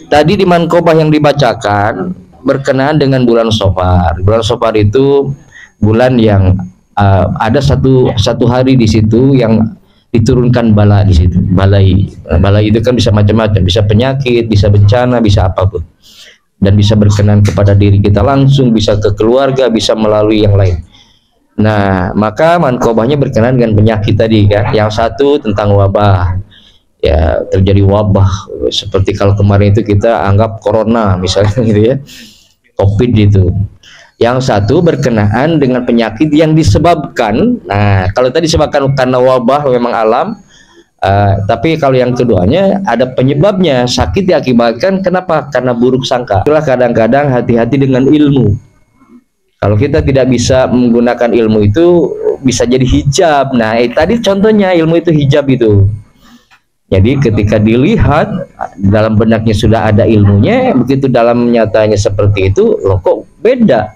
Tadi di Mankobah yang dibacakan berkenaan dengan bulan Safar. Bulan Safar itu bulan yang ada satu hari di situ yang diturunkan bala di situ. Balai itu kan bisa macam-macam, bisa penyakit, bisa bencana, bisa apapun. Dan bisa berkenan kepada diri kita langsung, bisa ke keluarga, bisa melalui yang lain. Nah, maka Mankobahnya berkenaan dengan penyakit tadi kan. Yang satu tentang wabah. Ya, terjadi wabah seperti kalau kemarin itu kita anggap corona misalnya gitu ya. Covid itu. Yang satu berkenaan dengan penyakit yang disebabkan. Nah, kalau tadi disebabkan karena wabah memang alam, tapi kalau yang keduanya ada penyebabnya, sakit diakibatkan kenapa? Karena buruk sangka. Itulah kadang-kadang hati-hati dengan ilmu. Kalau kita tidak bisa menggunakan ilmu itu bisa jadi hijab. Nah, tadi contohnya ilmu itu hijab itu. Jadi ketika dilihat dalam benaknya sudah ada ilmunya, begitu dalam nyatanya seperti itu, loh kok beda.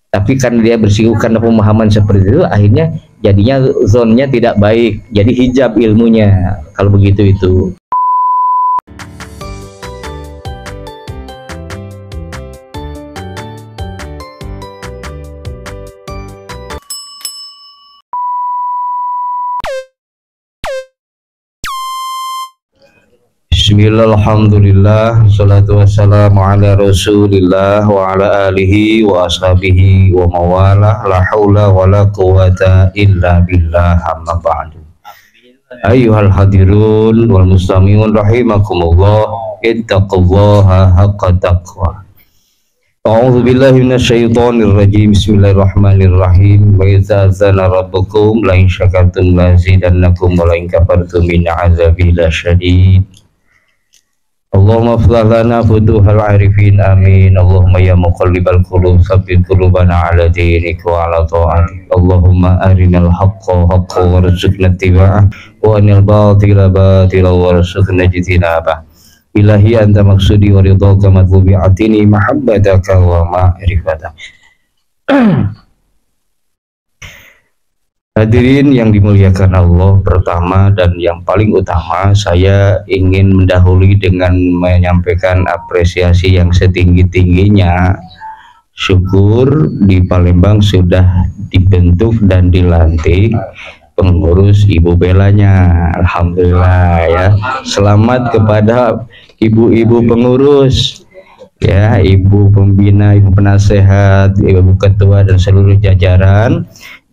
Tapi karena dia bersinggung karena pemahaman seperti itu, akhirnya jadinya zonnya tidak baik, jadi hijab ilmunya kalau begitu itu. Bismillahirrahmanirrahim. Salatu wassalamu ala rasulillah wa ala alihi wa ashabihi wa mawalah. La hawla wa la quwata illa billah, amma ba'du. Ayyuhal hadirun wal mustami'un rahimakumullah, ittaqullaha haqqa taqwa. A'udzu billahi minasyaitonir rajim. Bismillahirrahmanirrahim. Wa idza zana rabbukum la in syakartum la azidannakum wa la in kafartum min 'adzabi lasyadid. Allahumma aflah lana futuhal arifin, amin. Allahumma ya muqallibal qulub tsabbit qulubana ala dinik wa ala ta'atik. Allahumma arinal haqqa haqqan warzuqna ittiba'ah wa anil batila batila warzuqna ijtinabah. Ilahi anta maksudi wa ridhaka matlubi atini mahabbataka wa ma'rifataka. Hadirin yang dimuliakan Allah, pertama dan yang paling utama saya ingin mendahului dengan menyampaikan apresiasi yang setinggi-tingginya. Syukur di Palembang sudah dibentuk dan dilantik pengurus Ibu Belanya. Alhamdulillah ya. Selamat kepada ibu-ibu pengurus ya, ibu pembina, ibu penasehat, ibu ketua dan seluruh jajaran.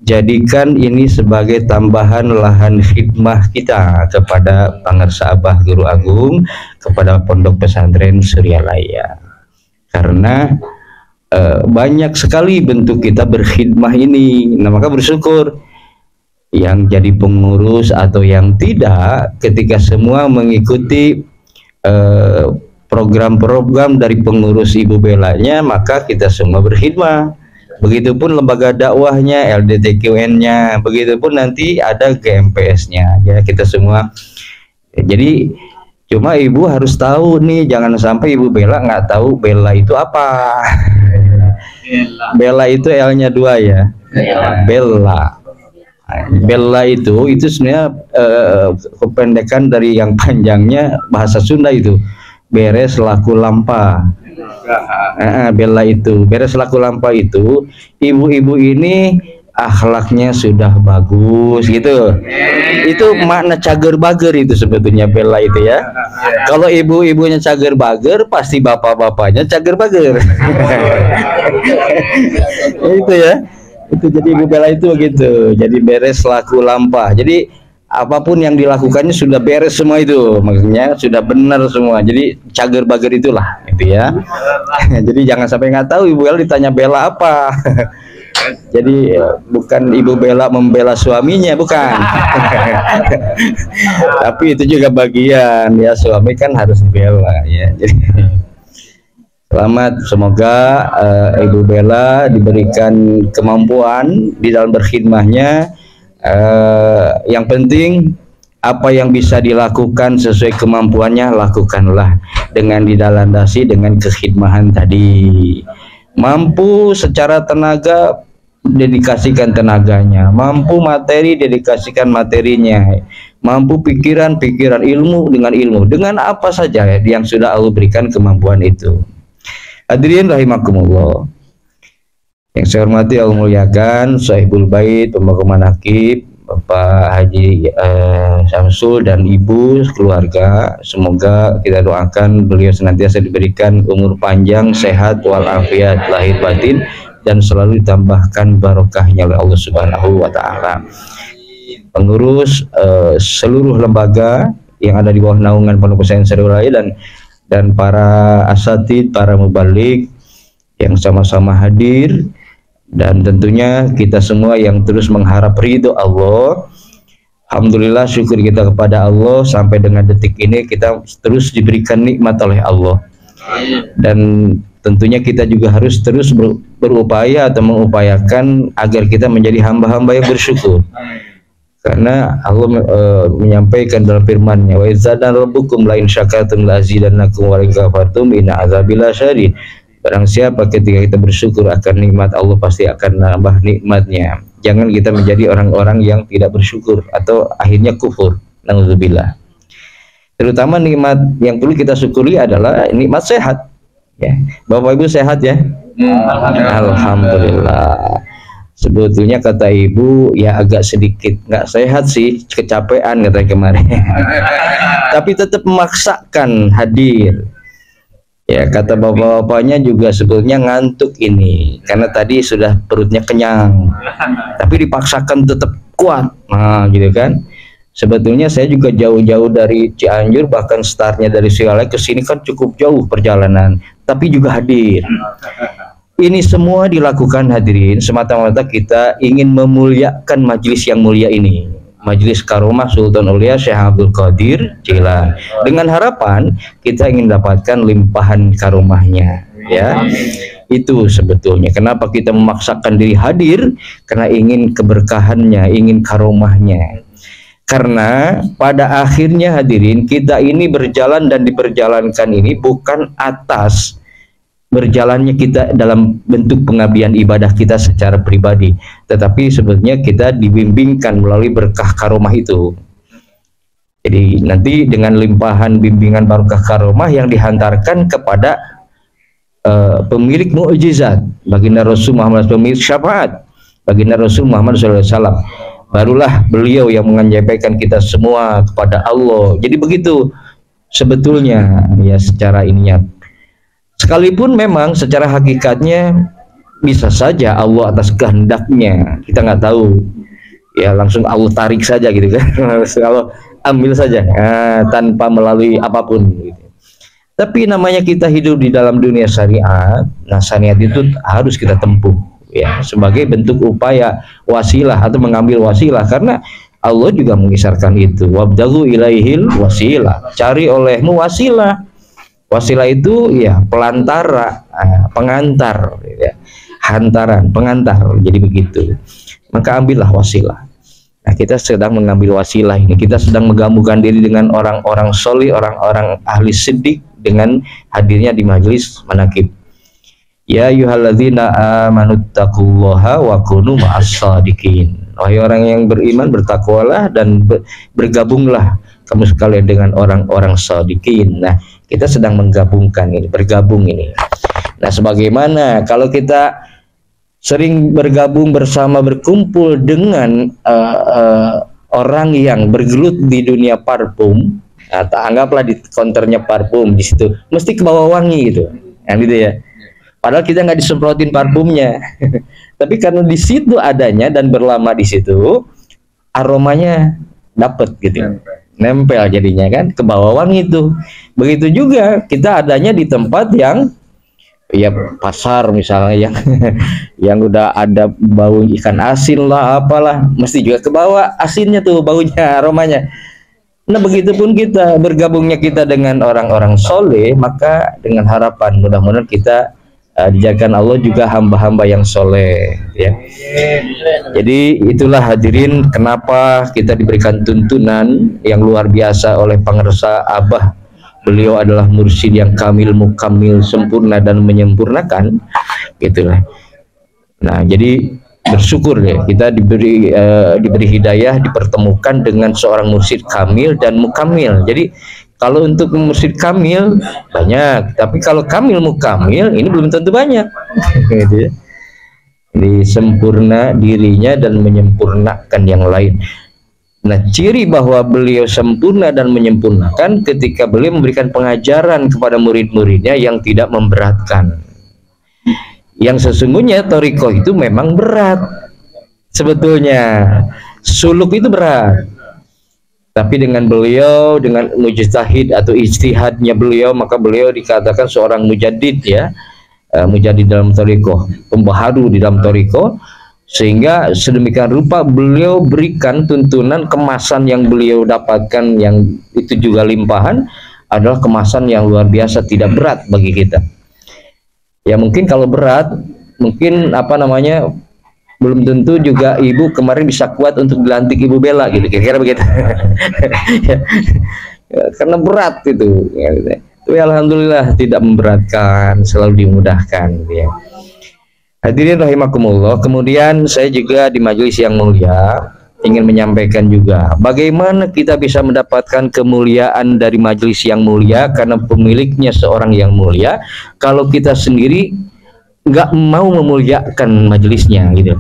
Jadikan ini sebagai tambahan lahan khidmah kita kepada Pangarsa Abah Guru Agung, kepada Pondok Pesantren Suryalaya. Karena banyak sekali bentuk kita berkhidmah ini. Nah, maka bersyukur yang jadi pengurus atau yang tidak, ketika semua mengikuti program-program dari pengurus Ibu Belanya, maka kita semua berkhidmah. Begitupun lembaga dakwahnya, LDTQN-nya, begitupun nanti ada GMPS-nya ya, kita semua. Jadi cuma ibu harus tahu nih, jangan sampai Ibu Bela nggak tahu Bela itu apa. Bela itu L-nya 2 ya. Bela. Bela itu sebenarnya kependekan dari yang panjangnya bahasa Sunda itu beres laku lampa. Bela itu beres laku lampa itu ibu-ibu ini akhlaknya sudah bagus gitu. Itu makna cager bager itu sebetulnya Bela itu ya. Kalau ibu-ibunya cager bager, pasti bapak-bapaknya cager bager. Itu ya. Itu jadi Ibu Bela itu begitu. Jadi beres laku lampa. Jadi apapun yang dilakukannya sudah beres semua itu, maksudnya sudah benar semua. Jadi cager bager itulah itu ya. Jadi jangan sampai nggak tahu Ibu Bela ditanya Bela apa. Jadi bukan Ibu Bela membela suaminya, bukan. Tapi itu juga bagian ya, suami kan harus dibela ya. Jadi selamat, semoga Ibu Bela diberikan kemampuan di dalam berkhidmahnya. Yang penting apa yang bisa dilakukan sesuai kemampuannya, lakukanlah dengan dilandasi dengan kekhidmahan tadi. Mampu secara tenaga dedikasikan tenaganya, mampu materi dedikasikan materinya, mampu pikiran ilmu dengan apa saja yang sudah Allah berikan kemampuan itu. Hadirin rahimakumullah, yang saya hormati Allah muliakan Sahibul Bait, pembawa manaqib Bapak Haji Syamsul dan Ibu keluarga, semoga kita doakan beliau senantiasa diberikan umur panjang, sehat walafiat lahir batin, dan selalu ditambahkan barokahnya oleh Allah Subhanahu wa taala. Pengurus seluruh lembaga yang ada di bawah naungan Pondok Pesantren Sariwuraya dan para asatid, para mubalik yang sama-sama hadir, dan tentunya kita semua yang terus mengharap ridho Allah. Alhamdulillah, syukur kita kepada Allah sampai dengan detik ini kita terus diberikan nikmat oleh Allah. Dan tentunya kita juga harus terus berupaya atau mengupayakan agar kita menjadi hamba-hamba yang bersyukur. Karena Allah menyampaikan dalam firman-Nya, wa izzana rabbukum la in syakartum la azidannakum wa la in kafartum inna azabi lasyadid. Barang siapa ketika kita bersyukur akan nikmat Allah pasti akan nambah nikmatnya. Jangan kita menjadi orang-orang yang tidak bersyukur atau akhirnya kufur. Nauzubillah. Terutama nikmat yang perlu kita syukuri adalah nikmat sehat. Ya, Bapak Ibu sehat ya? Alhamdulillah. Sebetulnya kata Ibu ya agak sedikit nggak sehat sih, kecapean katanya kemarin. Tapi tetap memaksakan hadir. Ya, kata bapak-bapaknya juga sebetulnya ngantuk ini karena tadi sudah perutnya kenyang, tapi dipaksakan tetap kuat. Nah, gitu kan. Sebetulnya saya juga jauh-jauh dari Cianjur, bahkan startnya dari Sialai ke sini kan cukup jauh perjalanan, tapi juga hadir. Ini semua dilakukan hadirin semata-mata kita ingin memuliakan majelis yang mulia ini, Majelis Karomah Sultan Aulia Syekh Abdul Qadir Jilani, dengan harapan kita ingin dapatkan limpahan karomahnya, ya. Itu sebetulnya kenapa kita memaksakan diri hadir, karena ingin keberkahannya, ingin karomahnya. Karena pada akhirnya hadirin kita ini berjalan dan diperjalankan ini bukan atas berjalannya kita dalam bentuk pengabdian ibadah kita secara pribadi, tetapi sebetulnya kita dibimbingkan melalui berkah karomah itu. Jadi nanti dengan limpahan bimbingan barokah karomah yang dihantarkan kepada pemilik mukjizat baginda Rasul Muhammad, pemilik syafaat baginda Rasul Muhammad SAW, barulah beliau yang menyampaikan kita semua kepada Allah. Jadi begitu sebetulnya ya secara ininya. Sekalipun memang secara hakikatnya bisa saja Allah atas kehendaknya, kita nggak tahu ya, langsung Allah tarik saja gitu kan. Kalau ambil saja tanpa melalui apapun gitu. Tapi namanya kita hidup di dalam dunia syariat, nah syariat itu harus kita tempuh ya sebagai bentuk upaya wasilah atau mengambil wasilah, karena Allah juga mengisarkan itu, wabdaghu ilaihil wasilah, cari olehmu wasilah. Wasilah itu ya pelantara, pengantar, ya. Hantaran, pengantar, jadi begitu. Maka ambillah wasilah. Nah, kita sedang mengambil wasilah ini. Kita sedang menggabungkan diri dengan orang-orang solih, orang-orang ahli siddiq dengan hadirnya di majelis manaqib. Ya ayyuhalladzina amanu taqullaha wa kunu ma'as-shadiqin. Wahai orang yang beriman, bertakwalah dan bergabunglah kamu sekalian dengan orang-orang shadiqin. Nah, kita sedang menggabungkan ini, bergabung ini. Nah, sebagaimana kalau kita sering bergabung bersama, berkumpul dengan orang yang bergelut di dunia parfum, atau anggaplah di konternya parfum, di situ mesti ke bawah wangi gitu, yang gitu ya. Padahal kita nggak disemprotin parfumnya, tapi karena di situ adanya dan berlama di situ, aromanya dapet gitu. Nempel jadinya kan, ke bawah wangi itu. Begitu juga kita adanya di tempat yang ya pasar misalnya yang udah ada bau ikan asin lah apalah, mesti juga ke bawah asinnya tuh, baunya, aromanya. Nah, begitupun kita bergabungnya kita dengan orang-orang soleh, maka dengan harapan mudah-mudahan kita dijadikan Allah juga hamba-hamba yang soleh ya. Jadi itulah hadirin kenapa kita diberikan tuntunan yang luar biasa oleh pengersa Abah. Beliau adalah mursyid yang kamil, mukamil, sempurna dan menyempurnakan, gitulah. Nah, jadi bersyukur ya kita diberi hidayah, dipertemukan dengan seorang mursyid kamil dan mukamil. Jadi kalau untuk mursyid kamil banyak, tapi kalau kamil mukamil ini belum tentu banyak. Gitu ya. Jadi sempurna dirinya dan menyempurnakan yang lain. Nah, ciri bahwa beliau sempurna dan menyempurnakan ketika beliau memberikan pengajaran kepada murid-muridnya yang tidak memberatkan. Yang sesungguhnya thariqah itu memang berat. Sebetulnya suluk itu berat. Tapi dengan beliau, dengan mujtahid atau ijtihadnya beliau, maka beliau dikatakan seorang mujaddid ya. Mujaddid dalam thariqah, pembaharu di dalam thariqah. Sehingga sedemikian rupa beliau berikan tuntunan kemasan yang beliau dapatkan yang itu juga limpahan adalah kemasan yang luar biasa, tidak berat bagi kita. Ya mungkin kalau berat, mungkin apa namanya, belum tentu juga ibu kemarin bisa kuat untuk dilantik Ibu Bella gitu, kira-kira begitu. Ya, karena berat itu. Ya, tapi alhamdulillah tidak memberatkan, selalu dimudahkan. Ya. Hadirin rahimakumullah, kemudian saya juga di majelis yang mulia ingin menyampaikan juga bagaimana kita bisa mendapatkan kemuliaan dari majelis yang mulia karena pemiliknya seorang yang mulia kalau kita sendiri nggak mau memuliakan majelisnya gitu.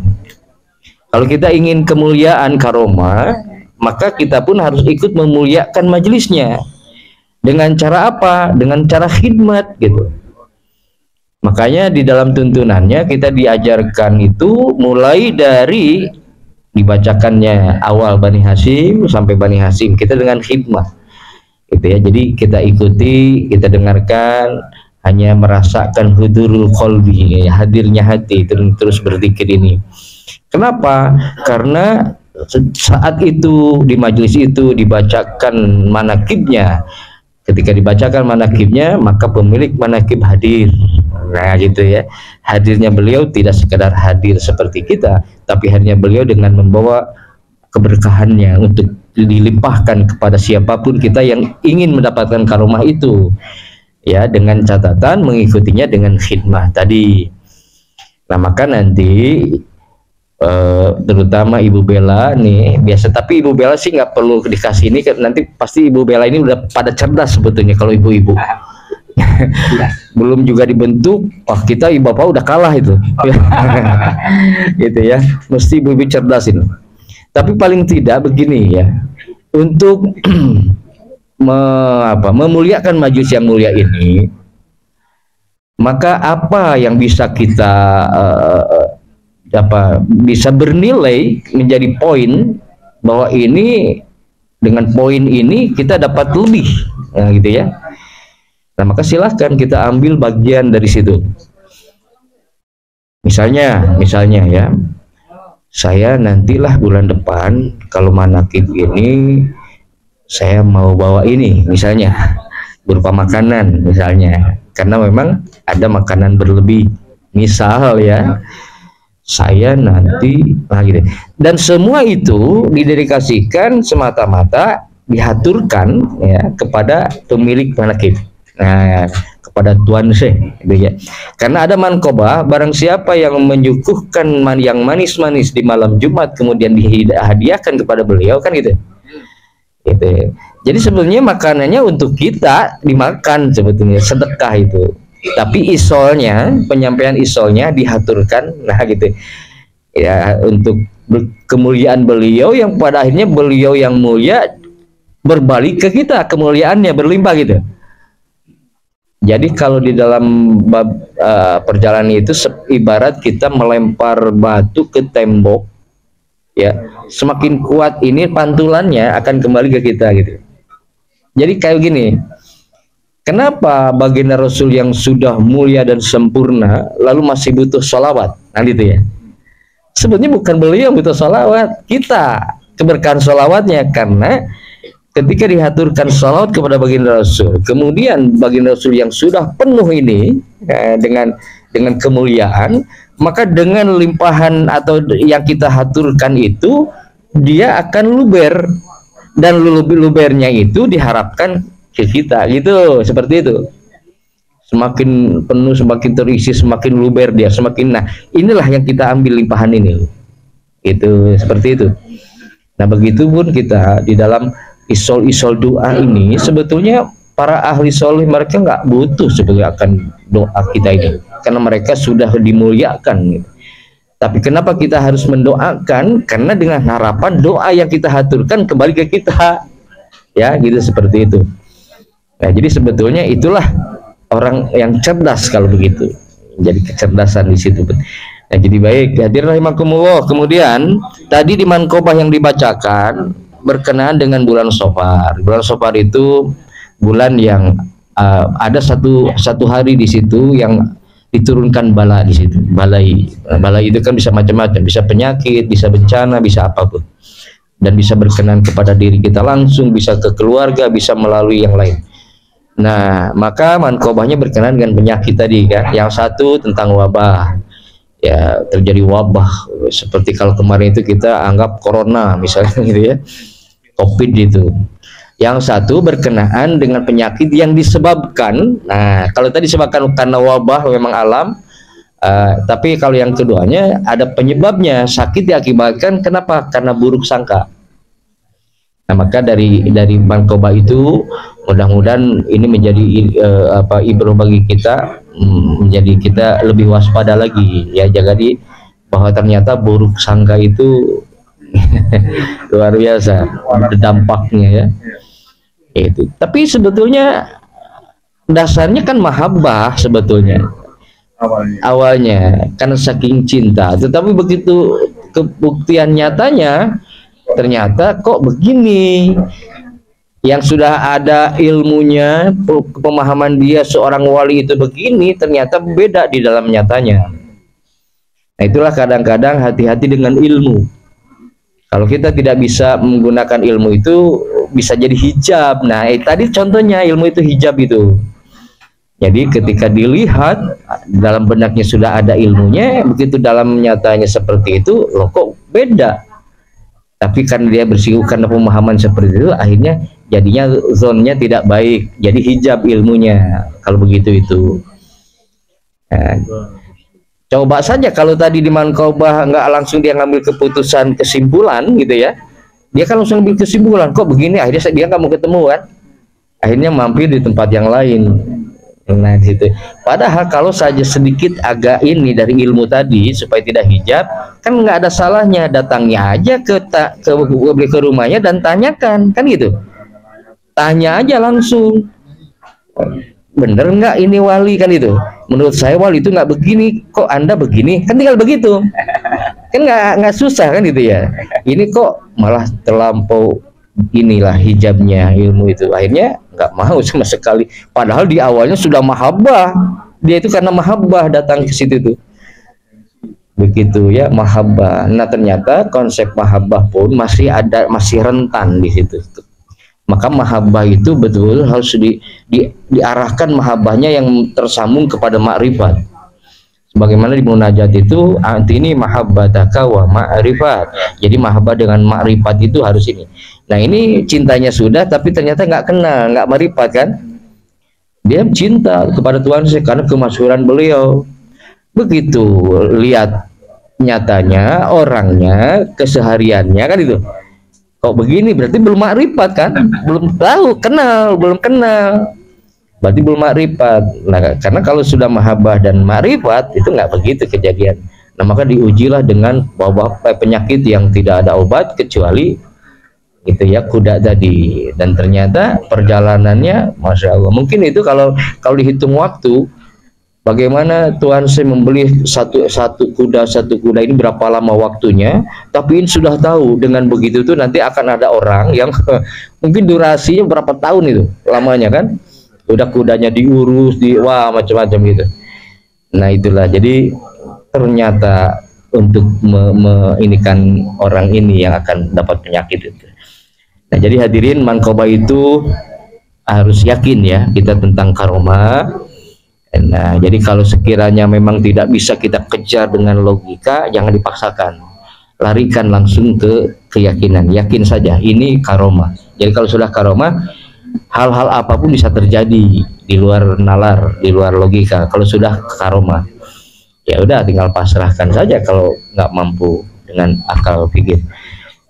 Kalau kita ingin kemuliaan karomah, maka kita pun harus ikut memuliakan majelisnya. Dengan cara apa? Dengan cara khidmat gitu. Makanya di dalam tuntunannya kita diajarkan itu mulai dari dibacakannya awal Bani Hasyim sampai Bani Hasyim kita dengan khidmah gitu ya. Jadi kita ikuti, kita dengarkan, hanya merasakan hudurul qalbi, ya, hadirnya hati terus berzikir ini. Kenapa? Karena saat itu di majelis itu dibacakan manakibnya. Ketika dibacakan manakibnya, maka pemilik manakib hadir. Nah gitu ya, hadirnya beliau tidak sekedar hadir seperti kita, tapi hadirnya beliau dengan membawa keberkahannya untuk dilimpahkan kepada siapapun kita yang ingin mendapatkan karomah itu, ya, dengan catatan mengikutinya dengan khidmah tadi. Nah maka nanti terutama Ibu Bella nih biasa, tapi Ibu Bella sih nggak perlu dikasih ini, nanti pasti Ibu Bella ini udah pada cerdas sebetulnya. Kalau ibu-ibu belum juga dibentuk, wah kita ibu bapak udah kalah itu. Gitu ya, mesti ibu-ibu cerdas ini. Tapi paling tidak begini ya, untuk memuliakan majelis yang mulia ini, maka apa yang bisa kita bisa bernilai menjadi poin bahwa ini dengan poin ini kita dapat lebih, nah, gitu ya. Nah maka silahkan kita ambil bagian dari situ. Misalnya ya, saya nantilah bulan depan kalau manakib ini saya mau bawa ini misalnya berupa makanan misalnya, karena memang ada makanan berlebih misal ya, saya nanti gitu. Dan semua itu didedikasikan semata-mata dihaturkan ya kepada pemilik manakib, nah kepada Tuan Syekh gitu ya. Karena ada manqobah, barang siapa yang menyuguhkan yang manis-manis di malam Jumat kemudian dihadiahkan kepada beliau kan gitu. Gitu. Jadi sebenarnya makanannya untuk kita dimakan, sebetulnya sedekah itu. Tapi isolnya, penyampaian isolnya dihaturkan, nah gitu ya, untuk kemuliaan beliau yang pada akhirnya beliau yang mulia berbalik ke kita, kemuliaannya berlimpah gitu. Jadi kalau di dalam bab perjalanan itu ibarat kita melempar batu ke tembok ya, semakin kuat ini pantulannya akan kembali ke kita gitu. Jadi kayak gini, kenapa baginda Rasul yang sudah mulia dan sempurna lalu masih butuh sholawat? Nah gitu ya. Sebenarnya bukan beliau yang butuh sholawat, kita keberkahan sholawatnya. Karena ketika dihaturkan sholawat kepada baginda Rasul, kemudian baginda Rasul yang sudah penuh ini dengan kemuliaan, maka dengan limpahan atau yang kita haturkan itu dia akan luber, dan lubernya itu diharapkan ke kita gitu, seperti itu. semakin penuh, semakin terisi, semakin luber dia, semakin. Nah, inilah yang kita ambil limpahan ini. Itu seperti itu. Nah, begitu pun kita di dalam isol-isol doa ini, sebetulnya para ahli soleh mereka nggak butuh sebetulnya akan doa kita ini, karena mereka sudah dimuliakan gitu. Tapi kenapa kita harus mendoakan? Karena dengan harapan doa yang kita haturkan kembali ke kita, ya gitu, seperti itu. Nah, jadi sebetulnya itulah orang yang cerdas kalau begitu. Jadi kecerdasan di situ. Nah, jadi baik, hadirin rahimakumullah. Kemudian tadi di mankobah yang dibacakan berkenaan dengan bulan Safar. Bulan Safar itu bulan yang ada satu hari di situ yang diturunkan bala di situ. Balai itu kan bisa macam-macam, bisa penyakit, bisa bencana, bisa apapun. Dan bisa berkenan kepada diri kita langsung, bisa ke keluarga, bisa melalui yang lain. Nah, maka mankobahnya berkenaan dengan penyakit tadi kan. Yang satu tentang wabah. Ya, terjadi wabah seperti kalau kemarin itu kita anggap corona misalnya gitu ya. Covid itu. Yang satu berkenaan dengan penyakit yang disebabkan. Nah, kalau tadi disebabkan karena wabah memang alam. Tapi kalau yang keduanya ada penyebabnya, sakit diakibatkan kenapa? Karena buruk sangka. Nah, maka dari mankobah itu mudah-mudahan ini menjadi ibrah bagi kita, menjadi kita lebih waspada lagi ya, jaga di bahwa ternyata buruk sangka itu luar biasa dampaknya ya. Itu. Tapi sebetulnya dasarnya kan mahabbah sebetulnya. Awalnya karena saking cinta, tetapi begitu kebuktian nyatanya ternyata kok begini. Yang sudah ada ilmunya, pemahaman dia seorang wali itu begini, ternyata beda di dalam nyatanya. Nah, itulah kadang-kadang hati-hati dengan ilmu. Kalau kita tidak bisa menggunakan ilmu itu bisa jadi hijab. Nah, tadi contohnya ilmu itu hijab itu. Jadi ketika dilihat dalam benaknya sudah ada ilmunya, begitu dalam nyatanya seperti itu, loh kok beda. Tapi karena dia bersinggung karena pemahaman seperti itu, akhirnya jadinya zonnya tidak baik, jadi hijab ilmunya kalau begitu itu. Nah, coba saja kalau tadi di mankobah nggak langsung dia ngambil keputusan kesimpulan gitu ya, dia kan langsung ambil kesimpulan kok begini, akhirnya dia nggak mau ketemu kan, akhirnya mampir di tempat yang lain. Nah gitu. Padahal kalau saja sedikit agak ini dari ilmu tadi supaya tidak hijab, kan nggak ada salahnya datangnya aja ke rumahnya dan tanyakan kan gitu. Tanya aja langsung, bener nggak ini wali kan itu? Menurut saya wali itu nggak begini, kok Anda begini? Kan tinggal begitu. Kan nggak susah kan gitu ya. Ini kok malah terlampau inilah hijabnya ilmu itu, akhirnya nggak mau sama sekali. Padahal di awalnya sudah mahabbah, dia itu karena mahabbah datang ke situ tuh, begitu ya mahabbah. Nah ternyata konsep mahabbah pun masih ada, masih rentan di situ. Maka mahabbah itu betul harus diarahkan mahabbahnya yang tersambung kepada makrifat. Bagaimana di munajat itu antini mahabbataka wa ma'rifat. Jadi mahabbah dengan makrifat itu harus ini. Nah ini cintanya sudah, tapi ternyata nggak kenal, nggak makrifat kan? Dia cinta kepada Tuhan karena kemasyhuran beliau. Begitu lihat nyatanya, orangnya, kesehariannya kan itu. Kok begini berarti belum makrifat kan? Belum tahu, belum kenal. Berarti belum makrifat. Nah, karena kalau sudah mahabbah dan makrifat itu nggak begitu kejadian. Nah, maka diujilah dengan wabah penyakit yang tidak ada obat kecuali itu ya kuda tadi. Dan ternyata perjalanannya, masya Allah. Mungkin itu kalau dihitung waktu, bagaimana Tuhan saya membeli satu kuda ini berapa lama waktunya, tapi ini sudah tahu dengan begitu tuh nanti akan ada orang yang mungkin durasinya berapa tahun itu lamanya kan. Udah kudanya diurus, wah macam-macam gitu. Nah itulah, jadi ternyata untuk inikan orang ini yang akan dapat penyakit itu. Nah jadi hadirin, mankobah itu harus yakin ya kita tentang karomah. Nah jadi kalau sekiranya memang tidak bisa kita kejar dengan logika, jangan dipaksakan, larikan langsung ke keyakinan, yakin saja ini karomah. Jadi kalau sudah karomah, hal-hal apapun bisa terjadi di luar nalar, di luar logika. Kalau sudah karomah, ya udah tinggal pasrahkan saja kalau nggak mampu dengan akal pikir.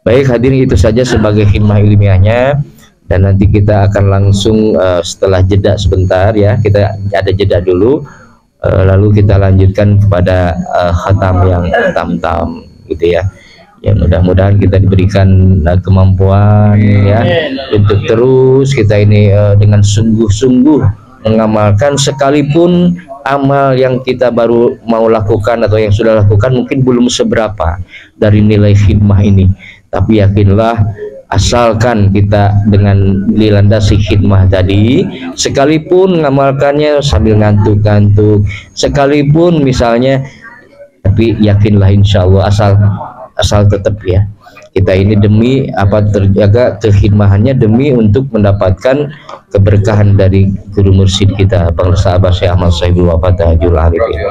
Baik hadirin, itu saja sebagai khidmah ilmiahnya, dan nanti kita akan langsung setelah jeda sebentar ya, kita ada jeda dulu, lalu kita lanjutkan kepada khatam yang tam-tam gitu ya. Ya mudah-mudahan kita diberikan kemampuan ya untuk terus kita ini dengan sungguh-sungguh mengamalkan, sekalipun amal yang kita baru mau lakukan atau yang sudah lakukan mungkin belum seberapa dari nilai khidmah ini, tapi yakinlah asalkan kita dengan dilandasi khidmah tadi, sekalipun mengamalkannya sambil ngantuk-ngantuk, sekalipun misalnya, tapi yakinlah insya Allah asal tetap ya kita ini demi apa terjaga kekhidmahannya, demi untuk mendapatkan keberkahan dari guru mursyid kita Bang Sahabat Syekh Ahmad Sahibul Wafat Tajul Arifin.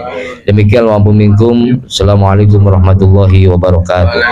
Demikian wa minkum. Assalamualaikum warahmatullahi wabarakatuh.